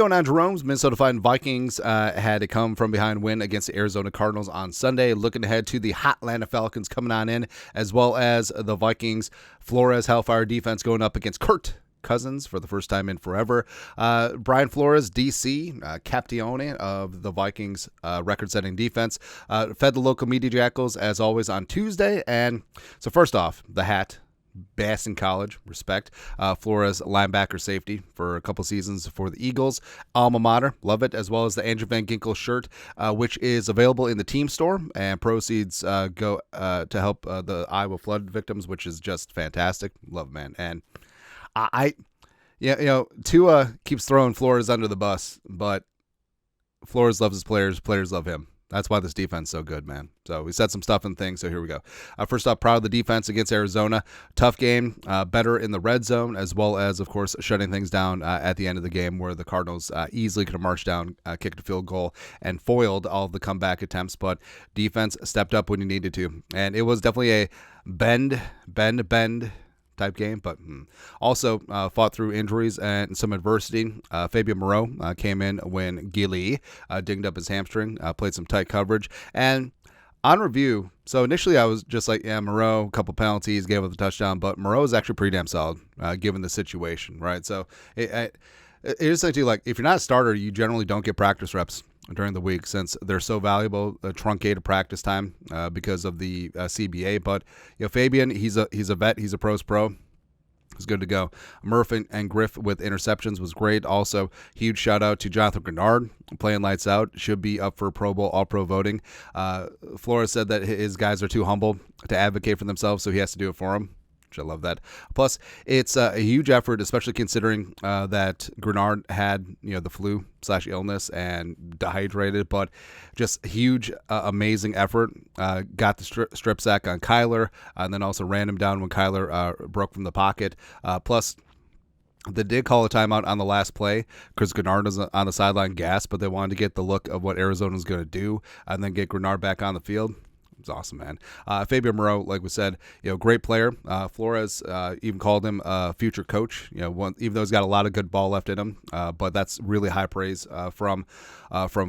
going on, Jerome's Minnesota Vikings had to come from behind win against the Arizona Cardinals on Sunday. Looking ahead to the hot Atlanta Falcons coming on in, as well as the Vikings Flores Hellfire defense going up against Kirk Cousins for the first time in forever. Brian Flores, DC, Captione of the Vikings record-setting defense, fed the local media jackals as always on Tuesday. And so first off, the hat. Baston College, respect. Flores, linebacker safety for a couple seasons for the Eagles. Alma mater, love it, as well as the Andrew Van Ginkel shirt, which is available in the team store, and proceeds go to help the Iowa flood victims, which is just fantastic. Love, man. And Tua keeps throwing Flores under the bus, but Flores loves his players. Players love him. That's why this defense is so good, man. So we said some stuff and things, so here we go. First off, proud of the defense against Arizona. Tough game, better in the red zone, as well as, of course, shutting things down at the end of the game where the Cardinals easily could have marched down, kicked a field goal, and foiled all of the comeback attempts. But defense stepped up when you needed to. And it was definitely a bend type game, but also fought through injuries and some adversity. Fabian Moreau came in when Gilly dinged up his hamstring, played some tight coverage. And on review, so initially I was just like, yeah, Moreau, a couple penalties, gave up the touchdown, but Moreau is actually pretty damn solid given the situation, right? So it is like, if you're not a starter, you generally don't get practice reps during the week since they're so valuable, truncated practice time because of the CBA. But Fabian, he's a vet, he's a pro's pro. It's good to go. Murph and Griff with interceptions was great. Also, huge shout out to Jonathan Grenard playing lights out. Should be up for Pro Bowl All-Pro voting. Flores said that his guys are too humble to advocate for themselves, so he has to do it for them. I love that. Plus, it's a huge effort, especially considering that Grenard had the flu/illness and dehydrated, but just huge, amazing effort. Got the strip sack on Kyler, and then also ran him down when Kyler broke from the pocket. Plus, they did call a timeout on the last play because Grenard was on the sideline gas, but they wanted to get the look of what Arizona was going to do and then get Grenard back on the field. It's awesome, man. Fabian Moreau, like we said, great player. Flores even called him a future coach. Even though he's got a lot of good ball left in him, but that's really high praise from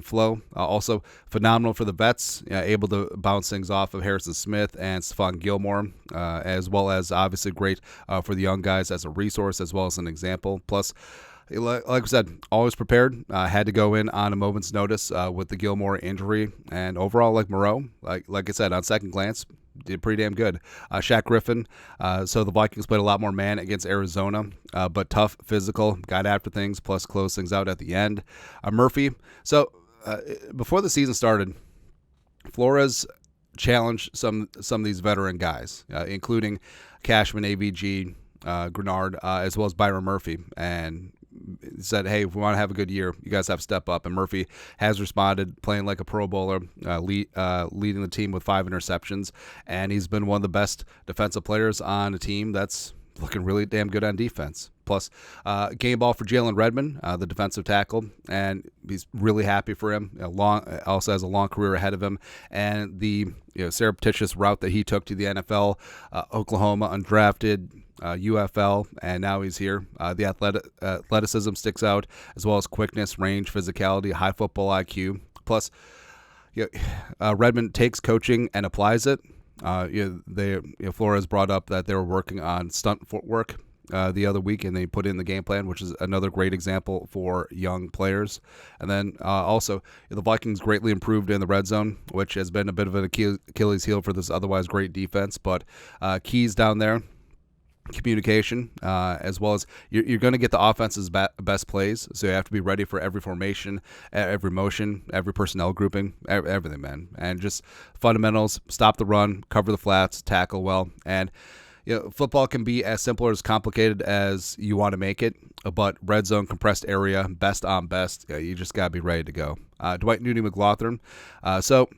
Flo. Also phenomenal for the vets, able to bounce things off of Harrison Smith and Stephon Gilmore, as well as obviously great for the young guys as a resource as well as an example. Plus, like I said, always prepared. Had to go in on a moment's notice with the Gilmore injury, and overall, like Moreau, like I said, on second glance, did pretty damn good. Shaq Griffin. So the Vikings played a lot more man against Arizona, but tough, physical, got after things, plus closed things out at the end. Murphy. So before the season started, Flores challenged some of these veteran guys, including Cashman, AVG, Grenard, as well as Byron Murphy, and said, hey, if we want to have a good year, you guys have to step up. And Murphy has responded, playing like a Pro Bowler, leading the team with 5 interceptions. And he's been one of the best defensive players on a team that's looking really damn good on defense. Plus, game ball for Jalen Redmond, the defensive tackle, and he's really happy for him. Also has a long career ahead of him, and the surreptitious route that he took to the NFL, Oklahoma, undrafted, UFL, and now he's here. The athleticism sticks out, as well as quickness, range, physicality, high football IQ. Plus, Redmond takes coaching and applies it. Flores brought up that they were working on stunt footwork the other week, and they put in the game plan, which is another great example for young players. And then also, the Vikings greatly improved in the red zone, which has been a bit of an Achilles heel for this otherwise great defense. But keys down there, communication, as well as you're going to get the offense's best plays, so you have to be ready for every formation, every motion, every personnel grouping, everything, man. And just fundamentals: stop the run, cover the flats, tackle well. And football can be as simple or as complicated as you want to make it, but red zone, compressed area, best on best, you just got to be ready to go. Dwight Nudie McLaughlin. So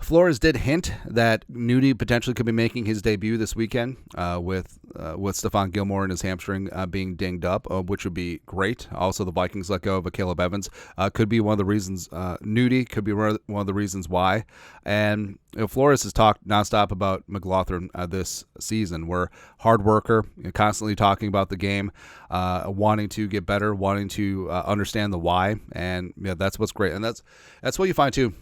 Flores did hint that Nudie potentially could be making his debut this weekend with Stephon Gilmore and his hamstring being dinged up, which would be great. Also, the Vikings let go of Caleb Evans. Could be one of the reasons. Nudie could be one of the reasons why. And Flores has talked nonstop about McLaughlin this season. We're hard worker, constantly talking about the game, wanting to get better, wanting to understand the why, and that's what's great. And that's what you find too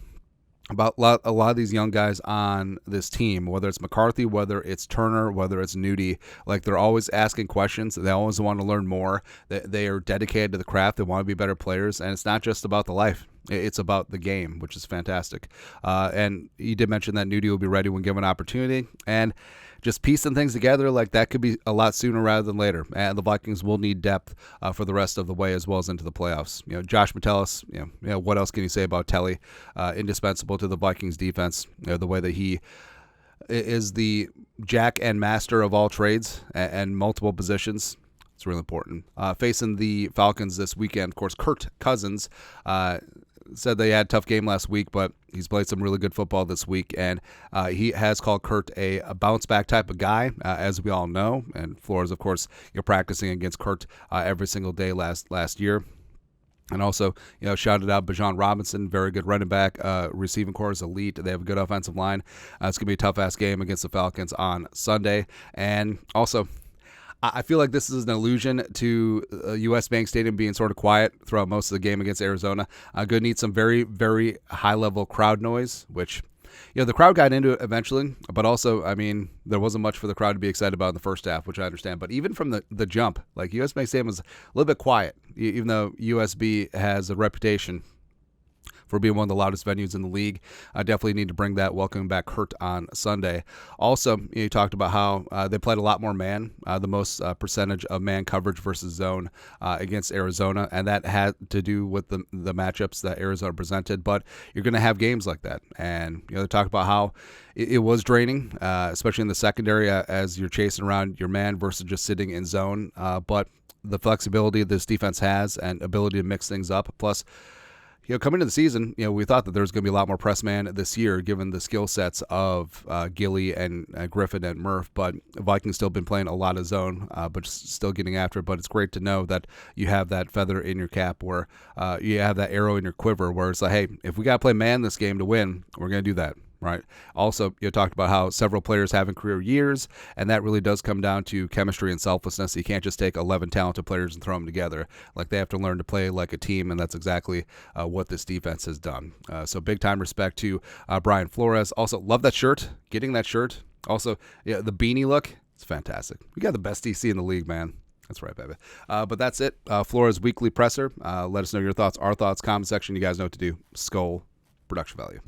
about a lot of these young guys on this team, whether it's McCarthy, whether it's Turner, whether it's Nudie, like they're always asking questions. They always want to learn more. They are dedicated to the craft. They want to be better players, and it's not just about the life. It's about the game, which is fantastic. And you did mention that Nudie will be ready when given opportunity, and just piecing things together like that could be a lot sooner rather than later. And the Vikings will need depth for the rest of the way as well as into the playoffs. Josh Metellus, what else can you say about Telly? Indispensable to the Vikings defense. The way that he is the jack and master of all trades and multiple positions. It's really important. Facing the Falcons this weekend, of course, Kirk Cousins said they had a tough game last week, but he's played some really good football this week, and he has called Kurt a bounce-back type of guy, as we all know. And Flores, of course, you're practicing against Kurt every single day last year. And also, shouted out Bijan Robinson, very good running back. Receiving core is elite. They have a good offensive line. It's going to be a tough-ass game against the Falcons on Sunday. And also, I feel like this is an allusion to U.S. Bank Stadium being sort of quiet throughout most of the game against Arizona. Going to need some very, very high-level crowd noise, which, the crowd got into it eventually. But also, there wasn't much for the crowd to be excited about in the first half, which I understand. But even from the jump, like U.S. Bank Stadium was a little bit quiet, even though USB has a reputation for being one of the loudest venues in the league. I definitely need to bring that. Welcome back Kurt on Sunday. Also, you talked about how they played a lot more man, the most percentage of man coverage versus zone against Arizona, and that had to do with the matchups that Arizona presented. But you're going to have games like that, and they talked about how it was draining, especially in the secondary as you're chasing around your man versus just sitting in zone. But the flexibility this defense has and ability to mix things up, plus coming into the season, we thought that there was going to be a lot more press man this year, given the skill sets of Gilly and Griffin and Murph. But Vikings still been playing a lot of zone, but still getting after it. But it's great to know that you have that feather in your cap, where you have that arrow in your quiver, where it's like, hey, if we got to play man this game to win, we're going to do that. Right. Also, you talked about how several players having career years, and that really does come down to chemistry and selflessness. You can't just take 11 talented players and throw them together. Like, they have to learn to play like a team, and that's exactly what this defense has done. So big time respect to Brian Flores. Also, love that shirt. Getting that shirt. Also, the beanie look. It's fantastic. We got the best DC in the league, man. That's right, baby. But that's it. Flores Weekly Presser. Let us know your thoughts. Our thoughts, comment section. You guys know what to do. Skull, production value.